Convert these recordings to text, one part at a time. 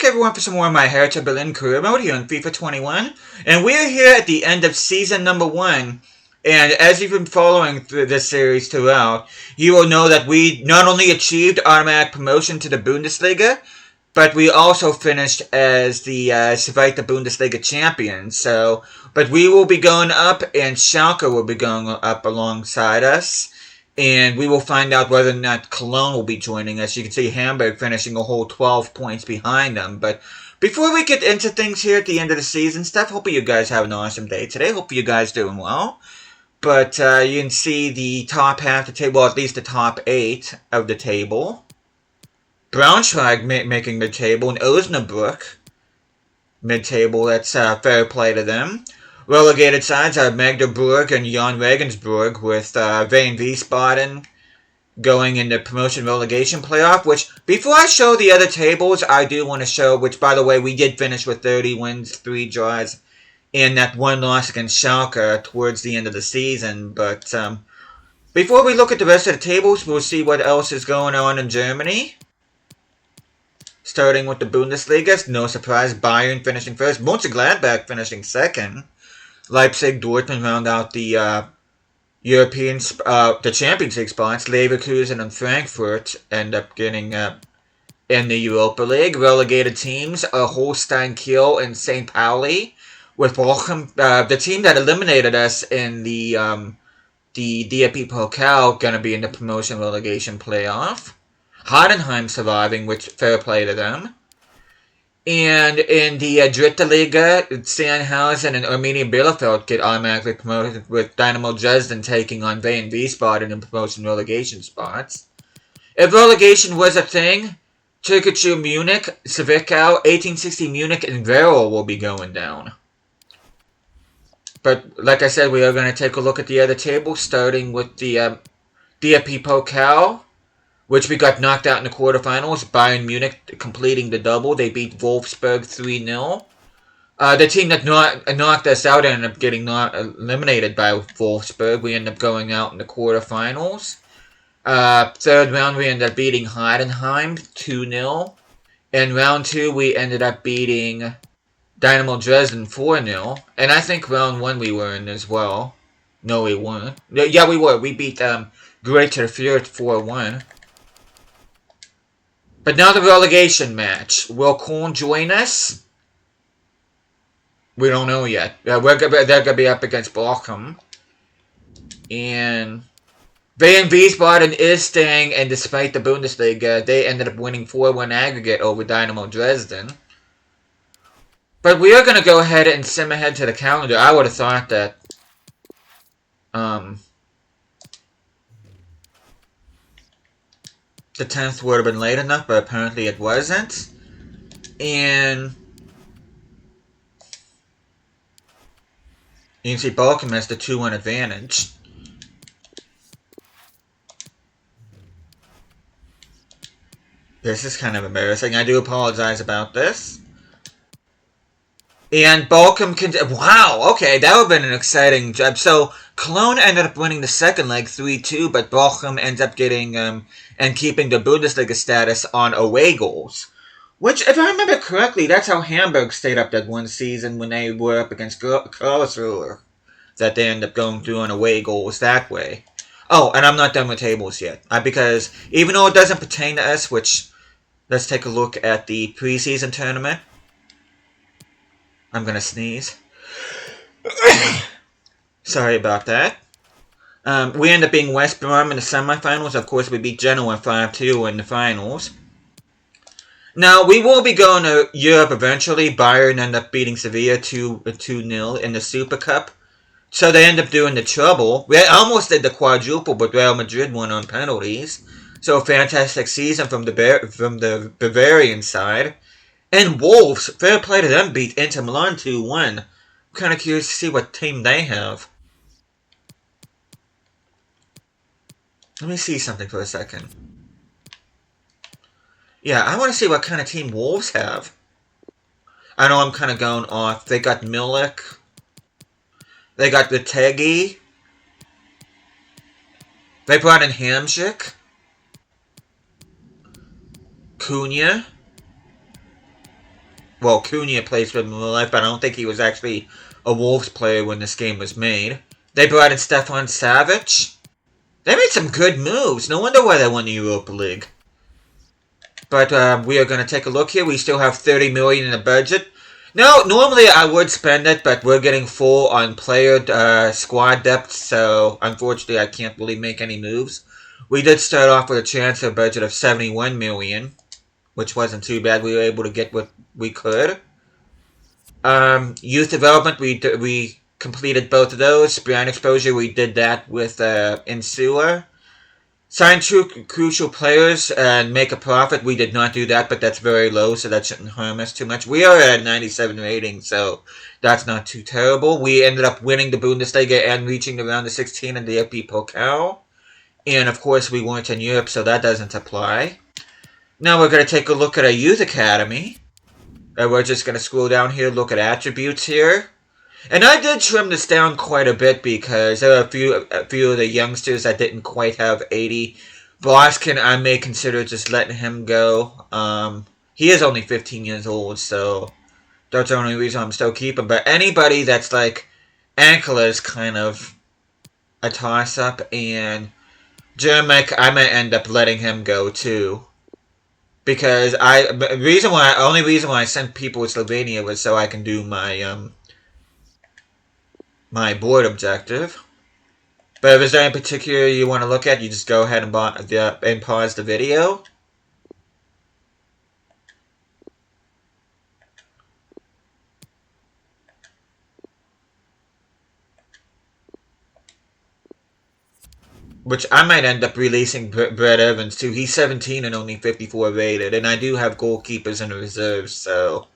back everyone for some more of my Hertha Berlin career mode here on FIFA 21. And we're here at the end of season number 1. And as you've been following through this series throughout, you will know that we not only achieved automatic promotion to the Bundesliga, but we also finished as the Zweite Bundesliga champions. But we will be going up, and Schalke will be going up alongside us. And we will find out whether or not Cologne will be joining us. You can see Hamburg finishing a whole 12 points behind them. But before we get into things here at the end of the season stuff, hope you guys have an awesome day today. Hope you guys doing well. But you can see the top half of the table, well, at least the top 8 of the table. Braunschweig making mid-table, and Osnabrück mid-table. That's fair play to them. Relegated sides are Magdeburg and Jan Regensburg, with Veen Wiesbaden going in the promotion relegation playoff. Which, before I show the other tables, I do want to show, which by the way, we did finish with 30 wins, 3 draws, and that 1 loss against Schalke towards the end of the season. But before we look at the rest of the tables, we'll see what else is going on in Germany. Starting with the Bundesliga, no surprise, Bayern finishing first, Mönchengladbach finishing second. Leipzig, Dortmund round out the the Champions League spots. Leverkusen and Frankfurt end up getting in the Europa League. Relegated teams are Holstein Kiel and St. Pauli, with Bochum, the team that eliminated us in the DFB Pokal, going to be in the promotion relegation playoff. Heidenheim surviving, which fair play to them. And in the Dritte Liga, Sandhausen and Arminia Bielefeld get automatically promoted, with Dynamo Dresden taking on Veen Wiesbaden in promotion relegation spots. If relegation was a thing, Türkgücü Munich, Zwickau, 1860 Munich, and Werl will be going down. But like I said, we are going to take a look at the other table, starting with the DFB Pokal, which we got knocked out in the quarterfinals. Bayern Munich completing the double. They beat Wolfsburg 3-0. The team that knocked us out ended up getting eliminated by Wolfsburg. We ended up going out in the quarterfinals. Third round, we ended up beating Heidenheim 2-0. In round 2, we ended up beating Dynamo Dresden 4-0. And I think round 1 we were in as well. No, we weren't. Yeah, we were. We beat Greater Fürth 4-1. But now the relegation match. Will Köln join us? We don't know yet. They're going to be up against Bochum. And Veen Wiesbaden is staying, and despite the Bundesliga, they ended up winning 4-1 aggregate over Dynamo Dresden. But we are going to go ahead and sim ahead to the calendar. I would have thought that the 10th would have been late enough, but apparently it wasn't. And you can see Bochum has the 2-1 advantage. This is kind of embarrassing. I do apologize about this. And Bochum can... Wow, okay, that would have been an exciting job. So, Cologne ended up winning the second leg 3-2, but Bochum ends up getting... and keeping the Bundesliga status on away goals. Which, if I remember correctly, that's how Hamburg stayed up that one season when they were up against Karlsruhe. That they ended up going through on away goals that way. Oh, and I'm not done with tables yet. Because even though it doesn't pertain to us, which... Let's take a look at the preseason tournament. I'm going to sneeze. Sorry about that. We end up being West Brom in the semifinals. Of course, we beat Genoa 5-2 in the finals. Now, we will be going to Europe eventually. Bayern end up beating Sevilla 2-0 in the Super Cup. So they end up doing the treble. We almost did the quadruple, but Real Madrid won on penalties. So a fantastic season from the Bavarian side. And Wolves, fair play to them, beat Inter Milan 2-1. I'm kind of curious to see what team they have. Let me see something for a second. Yeah, I want to see what kind of team Wolves have. I know I'm kind of going off. They got Milik. They got Vitegi. They brought in Hamsik. Cunha. Well, Cunha plays for them in real life, but I don't think he was actually a Wolves player when this game was made. They brought in Stefan Savic. They made some good moves. No wonder why they won the Europa League. But we are going to take a look here. We still have 30 million in the budget. No, normally I would spend it, but we're getting full on player squad depth, so unfortunately I can't really make any moves. We did start off with a transfer budget of 71 million, which wasn't too bad. We were able to get what we could. Youth development, we completed both of those. Brand exposure, we did that with Insua. Sign true crucial players and make a profit. We did not do that, but that's very low, so that shouldn't harm us too much. We are at 97 rating, so that's not too terrible. We ended up winning the Bundesliga and reaching the round of 16 in the FB Pokal. And, of course, we weren't in Europe, so that doesn't apply. Now we're going to take a look at our youth academy. We're just going to scroll down here, look at attributes here. And I did trim this down quite a bit because there are a few of the youngsters that didn't quite have 80. Boskin, I may consider just letting him go. He is only 15 years old, so that's the only reason I'm still keeping. But anybody that's like Ankle is kind of a toss-up, and Jermek, I may end up letting him go too. Because only reason why I sent people to Slovenia was so I can do my board objective. But if there's any particular you want to look at, you just go ahead and pause the video. Which I might end up releasing Brett Evans too. He's 17 and only 54 rated. And I do have goalkeepers in the reserves, so...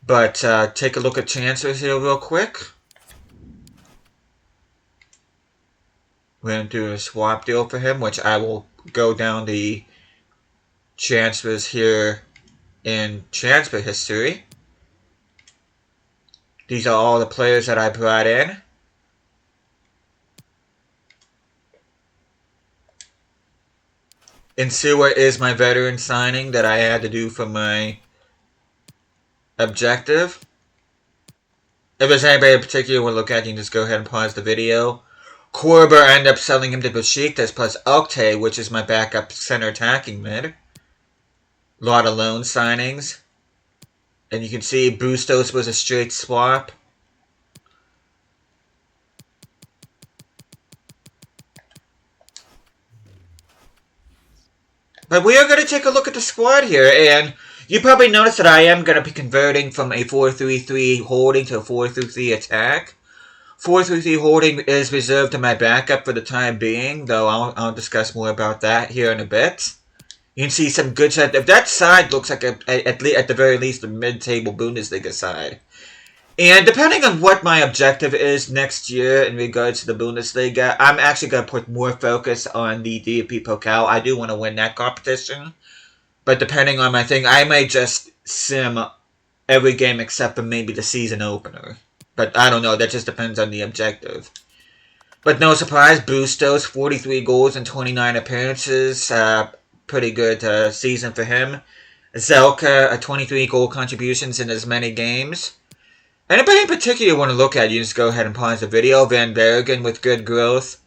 But take a look at transfers here real quick. We're going to do a swap deal for him, which I will go down the transfers here in transfer history. These are all the players that I brought in. Insua is my veteran signing that I had to do for my objective. If there's anybody in particular you want to look at, you can just go ahead and pause the video. Korber, I ended up selling him to Besiktas plus Oktay, which is my backup center attacking mid. A lot of loan signings. And you can see Bustos was a straight swap. But we are going to take a look at the squad here, and you probably noticed that I am going to be converting from a 4-3-3 holding to a 4-3-3 attack. 4-3-3 holding is reserved to my backup for the time being, though I'll discuss more about that here in a bit. You can see some good side. If that side looks like at the very least a mid-table Bundesliga side. And depending on what my objective is next year in regards to the Bundesliga, I'm actually going to put more focus on the DFB Pokal. I do want to win that competition. But depending on my thing, I may just sim every game except for maybe the season opener. But I don't know, that just depends on the objective. But no surprise, Bustos, 43 goals and 29 appearances. Pretty good season for him. Zelka, 23 goal contributions in as many games. Anybody in particular you want to look at, you just go ahead and pause the video. Van Bergen with good growth.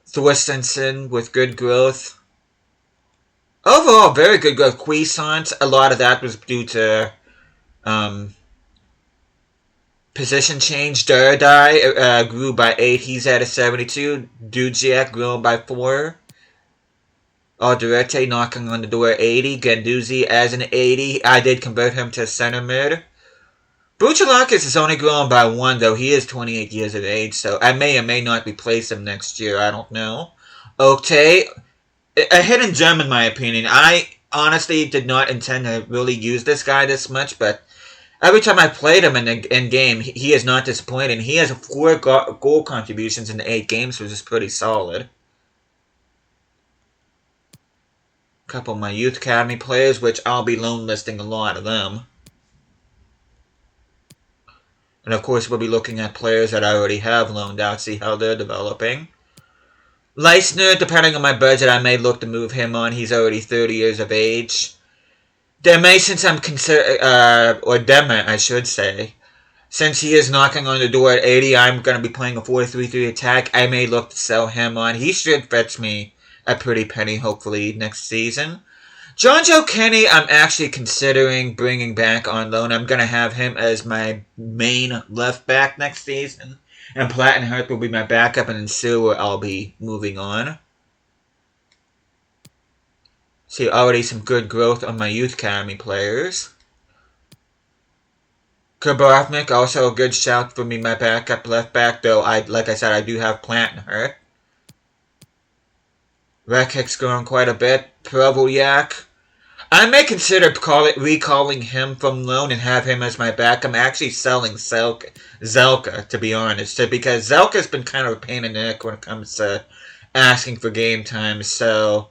Thorstensen with good growth. Overall, very good growth. Cuisance, a lot of that was due to position change. Dardai grew by 8. He's at a 72. Dudziak grew by 4. Alderete knocking on the door 80. Ganduzi as an 80. I did convert him to center mid. Buchalakis is only grown by 1, though. He is 28 years of age, so I may or may not replace him next year. I don't know. Oktay, a hidden gem in my opinion. I honestly did not intend to really use this guy this much, but every time I played him in game, he is not disappointing. He has 4 goal contributions in 8 games, which is pretty solid. A couple of my youth academy players, which I'll be loan listing a lot of them. And of course, we'll be looking at players that I already have loaned out, see how they're developing. Leisner, depending on my budget, I may look to move him on. He's already 30 years of age. since I'm or Dema, I should say, since he is knocking on the door at 80, I'm going to be playing a 4-3-3 attack. I may look to sell him on. He should fetch me a pretty penny, hopefully, next season. John Joe Kenny, I'm actually considering bringing back on loan. I'm going to have him as my main left back next season. And Platt and Hertha will be my backup, and in Sewer I'll be moving on. See already some good growth on my youth academy players. Kabrovnik, also a good shout for me, my backup left back, though like I said, I do have Plant and Hurt. Rekik's growing quite a bit. Provolyak. I may consider recalling him from loan and have him as my back. I'm actually selling Zelka, to be honest, because Zelka's been kind of a pain in the neck when it comes to asking for game time, so...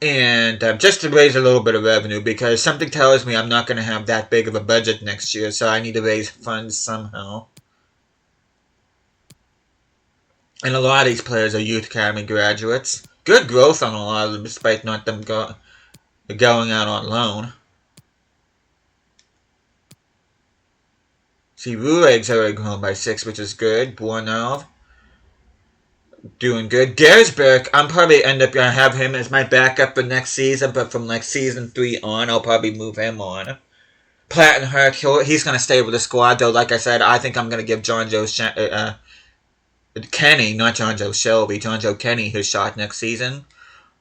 And just to raise a little bit of revenue, because something tells me I'm not going to have that big of a budget next year, so I need to raise funds somehow. And a lot of these players are Youth Academy graduates. Good growth on a lot of them, despite not them going out on loan. See, Rueg's already grown by 6, which is good. Bornov. Doing good. Gersberg, I'm probably end up going to have him as my backup for next season, but from like season 3 on, I'll probably move him on. Platt and Hurt, he's going to stay with the squad, though, like I said, I think I'm going to give John Joe Kenny, not John Joe Shelby, John Joe Kenny his shot next season.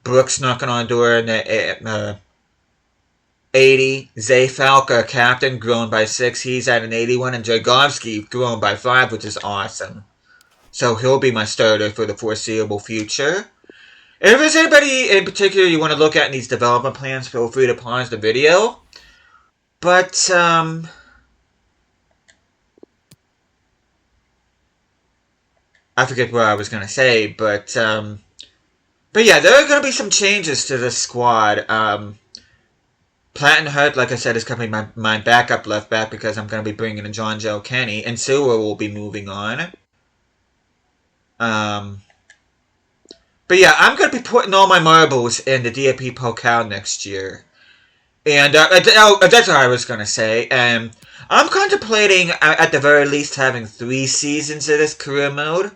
Brooks knocking on the door in the 80. Zay Falker, captain, grown by 6, he's at an 81, and Jagovsky grown by 5, which is awesome. So he'll be my starter for the foreseeable future. If there's anybody in particular you want to look at in these development plans, feel free to pause the video. But, I forget what I was going to say, but yeah, there are going to be some changes to this squad. Platt and Hurt, like I said, is going to be my backup left back because I'm going to be bringing in John Joe Kenny, and Sewer will be moving on. But yeah, I'm going to be putting all my marbles in the DAP Pokal next year. And that's what I was going to say. I'm contemplating, at the very least, having 3 seasons of this career mode.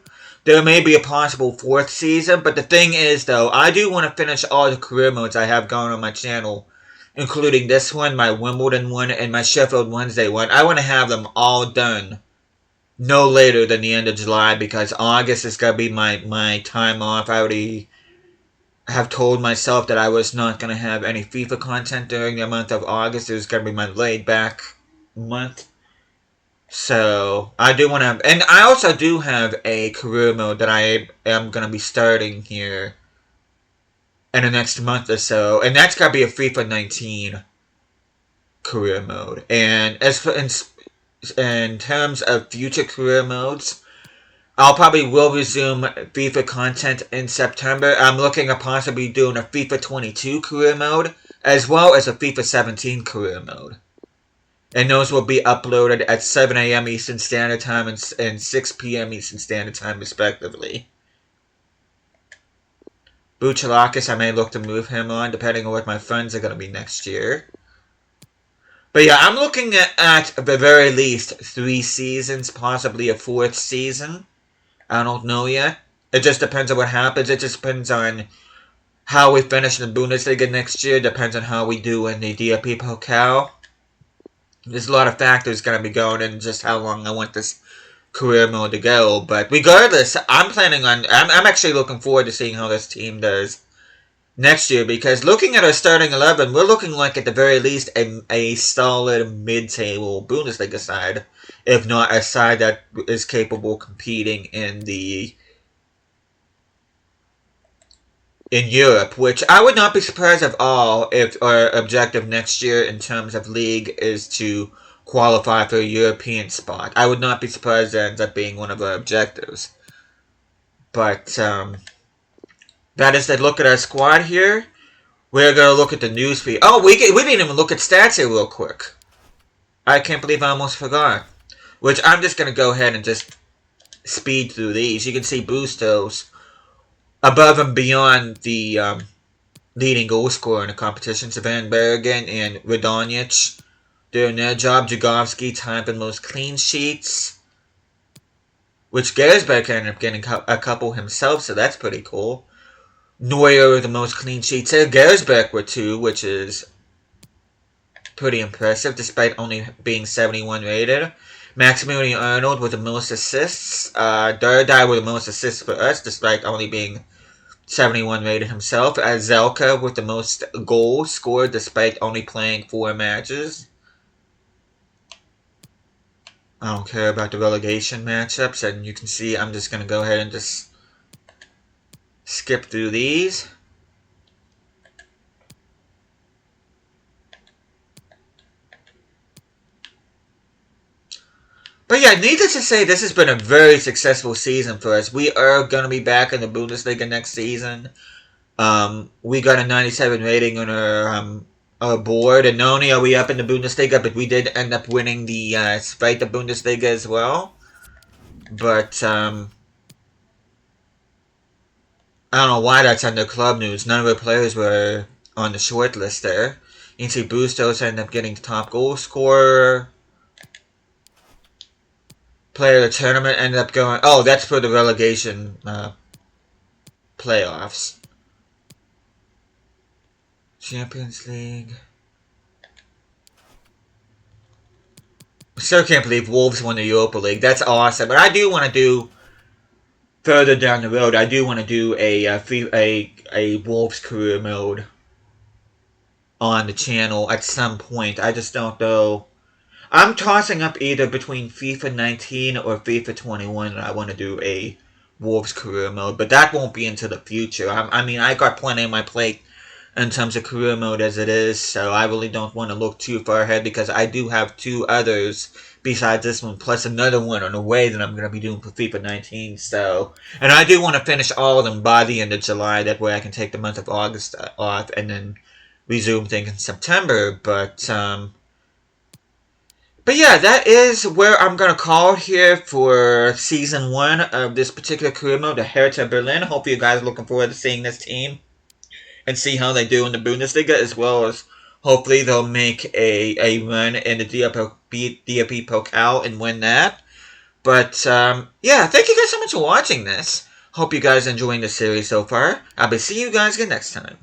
There may be a possible 4th season, but the thing is, though, I do want to finish all the career modes I have going on my channel, including this one, my Wimbledon one, and my Sheffield Wednesday one. I want to have them all done no later than the end of July, because August is going to be my time off. I already have told myself that I was not going to have any FIFA content during the month of August. It was going to be my laid-back month. So, I do want to have... And I also do have a career mode that I am going to be starting here in the next month or so. And that's going to be a FIFA 19 career mode. And as for... In terms of future career modes, I'll probably will resume FIFA content in September. I'm looking at possibly doing a FIFA 22 career mode, as well as a FIFA 17 career mode. And those will be uploaded at 7 a.m. Eastern Standard Time and 6 p.m. Eastern Standard Time, respectively. Buchalakis, I may look to move him on, depending on what my funds are going to be next year. But yeah, I'm looking at the very least 3 seasons, possibly a 4th season. I don't know yet. It just depends on what happens. It just depends on how we finish in the Bundesliga next year. Depends on how we do in the DAP Pokal. There's a lot of factors going to be going in just how long I want this career mode to go. But regardless, I'm actually looking forward to seeing how this team does next year, because looking at our starting 11, we're looking like at the very least a solid mid-table Bundesliga side, if not a side that is capable of competing in Europe, which I would not be surprised at all if our objective next year in terms of league is to qualify for a European spot. I would not be surprised that ends up being one of our objectives. But that is the look at our squad here. We're going to look at the newsfeed. Oh, we didn't even look at stats here real quick. I can't believe I almost forgot. Which I'm just going to go ahead and just speed through these. You can see Bustos above and beyond the leading goal scorer in the competition. Van Bergen and Radonjic doing their job. Jagovski tied for most clean sheets, which Gersbeck ended up getting a couple himself, so that's pretty cool. Neuer with the most clean sheets. Gersbeck with 2, which is pretty impressive, despite only being 71 rated. Maximilian Arnold with the most assists. Dardai with the most assists for us, despite only being 71 rated himself. Zelka with the most goals scored, despite only playing 4 matches. I don't care about the relegation matchups, and you can see I'm just going to go ahead and just skip through these. But yeah, needless to say, this has been a very successful season for us. We are going to be back in the Bundesliga next season. We got a 97 rating on our board, and not only are we up in the Bundesliga, but we did end up winning the Zweite Bundesliga as well. But I don't know why that's under club news. None of our players were on the short list there. You can see Bustos ended up getting the top goal scorer. Player of the tournament ended up going... Oh, that's for the relegation playoffs. Champions League. I still can't believe Wolves won the Europa League. That's awesome. But I do want to do... Further down the road, I do want to do a Wolves career mode on the channel at some point. I just don't know. I'm tossing up either between FIFA 19 or FIFA 21, and I want to do a Wolves career mode, but that won't be into the future. I mean, I got plenty on my plate in terms of career mode as it is, so I really don't want to look too far ahead, because I do have 2 others besides this one, plus another one on the way that I'm going to be doing for FIFA 19, so... And I do want to finish all of them by the end of July, that way I can take the month of August off, and then resume things in September, But yeah, that is where I'm going to call it here for Season 1 of this particular career mode, the Hertha Berlin. Hope you guys are looking forward to seeing this team and see how they do in the Bundesliga, as well as hopefully they'll make a run in the DFB Pokal and win that. But, yeah, thank you guys so much for watching this. Hope you guys are enjoying the series so far. I'll be seeing you guys again next time.